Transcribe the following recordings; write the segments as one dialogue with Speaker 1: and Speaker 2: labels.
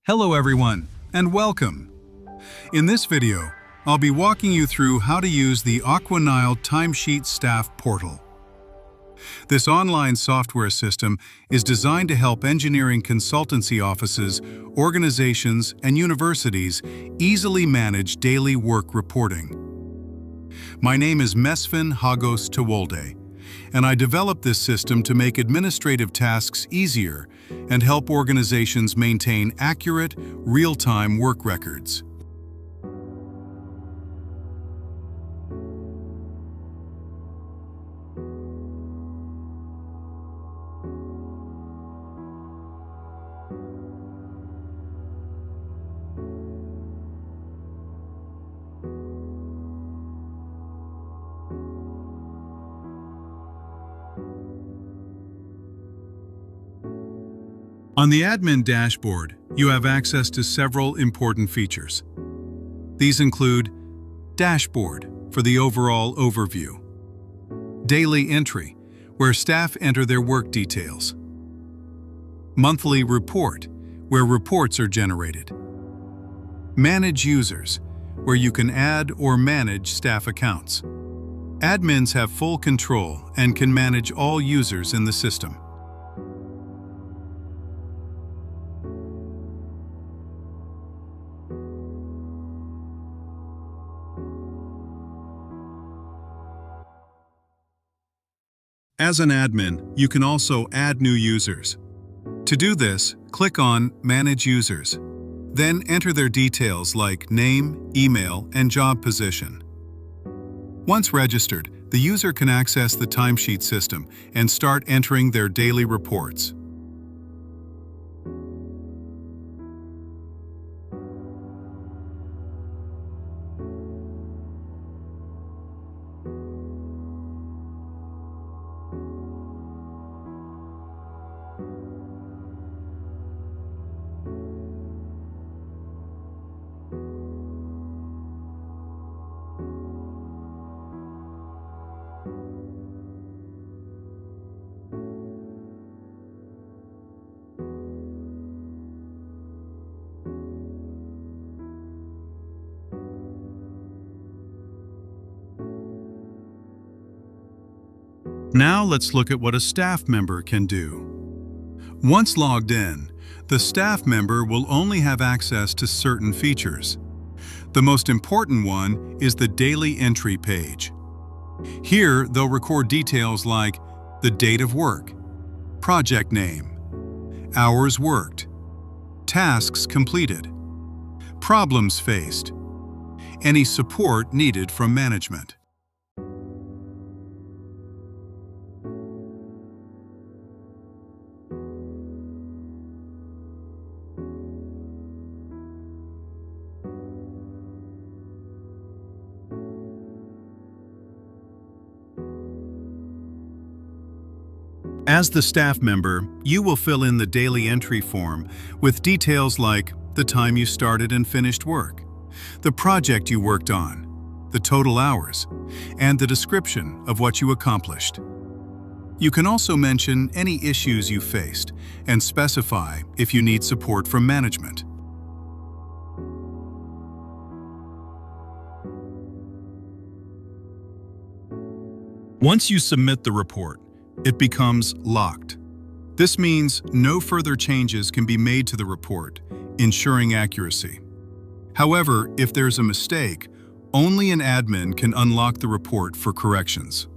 Speaker 1: Hello everyone, and welcome. In this video, I'll be walking you through how to use the Aqua-Nile Timesheet Staff Portal. This online software system is designed to help engineering consultancy offices, organizations, and universities easily manage daily work reporting. My name is Mesfin Hagos Tewolde, and I developed this system to make administrative tasks easier and help organizations maintain accurate, real-time work records. On the admin dashboard, you have access to several important features. These include Dashboard for the overall overview, Daily Entry, where staff enter their work details, Monthly Report, where reports are generated, Manage Users, where you can add or manage staff accounts. Admins have full control and can manage all users in the system. As an admin, you can also add new users. To do this, click on Manage Users. Then enter their details like name, email, and job position. Once registered, the user can access the timesheet system and start entering their daily reports. Now let's look at what a staff member can do. Once logged in, the staff member will only have access to certain features. The most important one is the Daily Entry page. Here, they'll record details like the date of work, project name, hours worked, tasks completed, problems faced, any support needed from management. As the staff member, you will fill in the daily entry form with details like the time you started and finished work, the project you worked on, the total hours, and the description of what you accomplished. You can also mention any issues you faced and specify if you need support from management. Once you submit the report, it becomes locked. This means no further changes can be made to the report, ensuring accuracy. However, if there's a mistake, only an admin can unlock the report for corrections.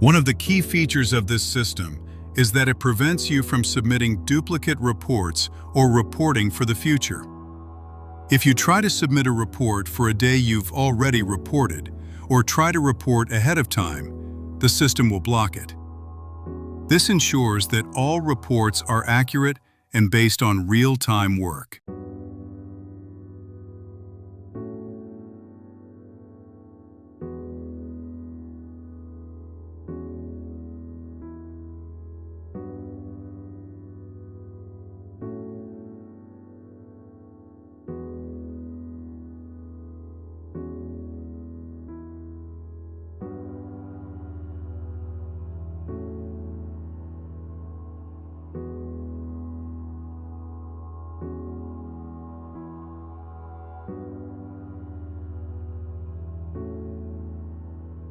Speaker 1: One of the key features of this system is that it prevents you from submitting duplicate reports or reporting for the future. If you try to submit a report for a day you've already reported, or try to report ahead of time, the system will block it. This ensures that all reports are accurate and based on real-time work.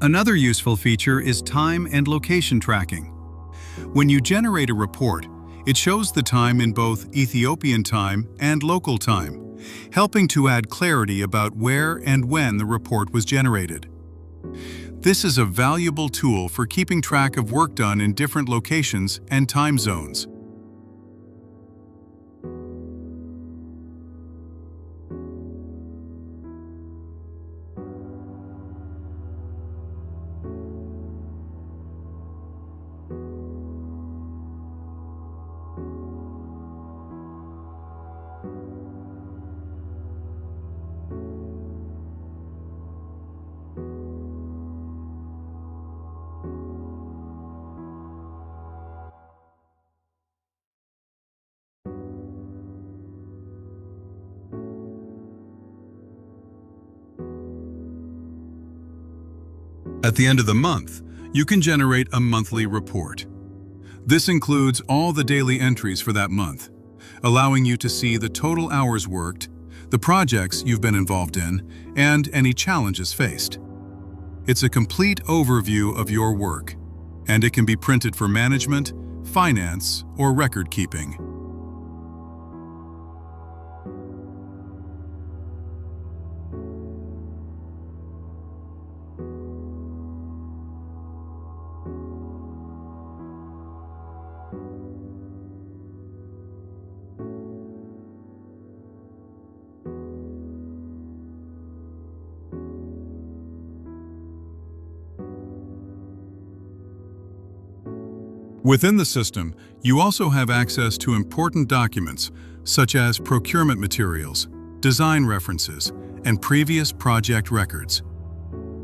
Speaker 1: Another useful feature is time and location tracking. When you generate a report, it shows the time in both Ethiopian time and local time, helping to add clarity about where and when the report was generated. This is a valuable tool for keeping track of work done in different locations and time zones. At the end of the month, you can generate a monthly report. This includes all the daily entries for that month, allowing you to see the total hours worked, the projects you've been involved in, and any challenges faced. It's a complete overview of your work, and it can be printed for management, finance, or record keeping. Within the system, you also have access to important documents such as procurement materials, design references, and previous project records.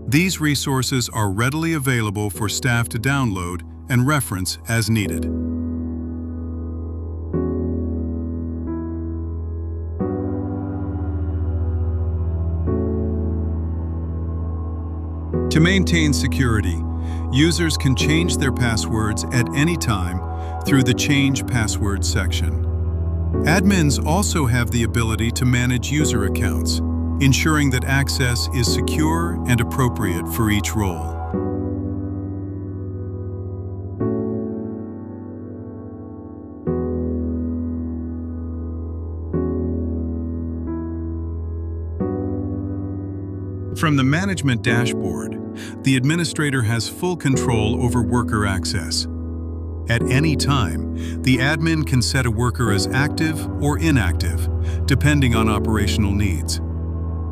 Speaker 1: These resources are readily available for staff to download and reference as needed. To maintain security, users can change their passwords at any time through the Change Password section. Admins also have the ability to manage user accounts, ensuring that access is secure and appropriate for each role. From the management dashboard, the administrator has full control over worker access. At any time, the admin can set a worker as active or inactive, depending on operational needs.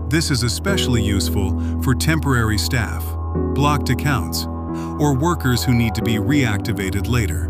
Speaker 1: This is especially useful for temporary staff, blocked accounts, or workers who need to be reactivated later.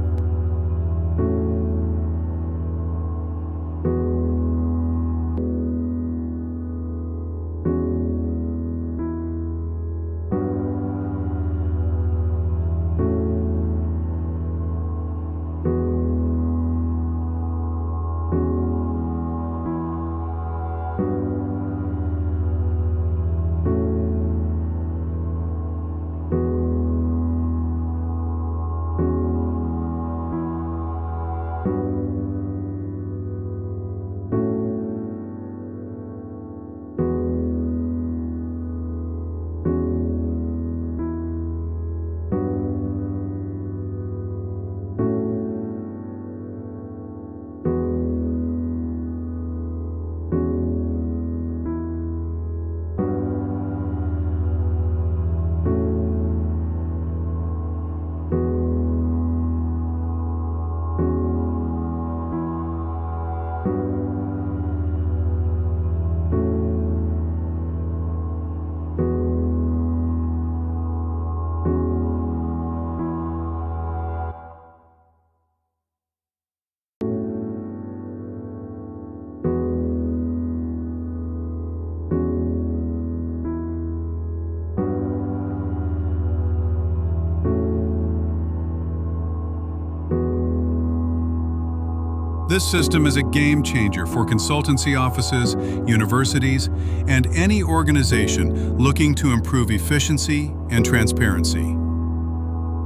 Speaker 1: This system is a game changer for consultancy offices, universities, and any organization looking to improve efficiency and transparency.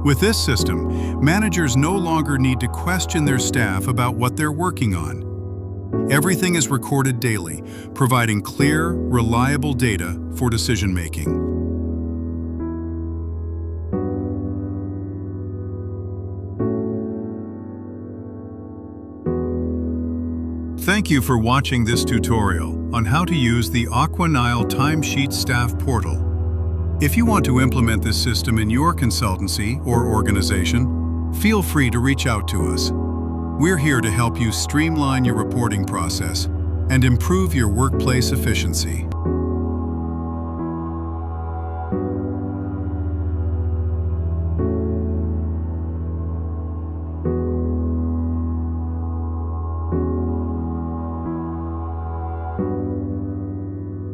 Speaker 1: With this system, managers no longer need to question their staff about what they're working on. Everything is recorded daily, providing clear, reliable data for decision-making. Thank you for watching this tutorial on how to use the Aqua-Nile Timesheet Staff Portal. If you want to implement this system in your consultancy or organization, feel free to reach out to us. We're here to help you streamline your reporting process and improve your workplace efficiency.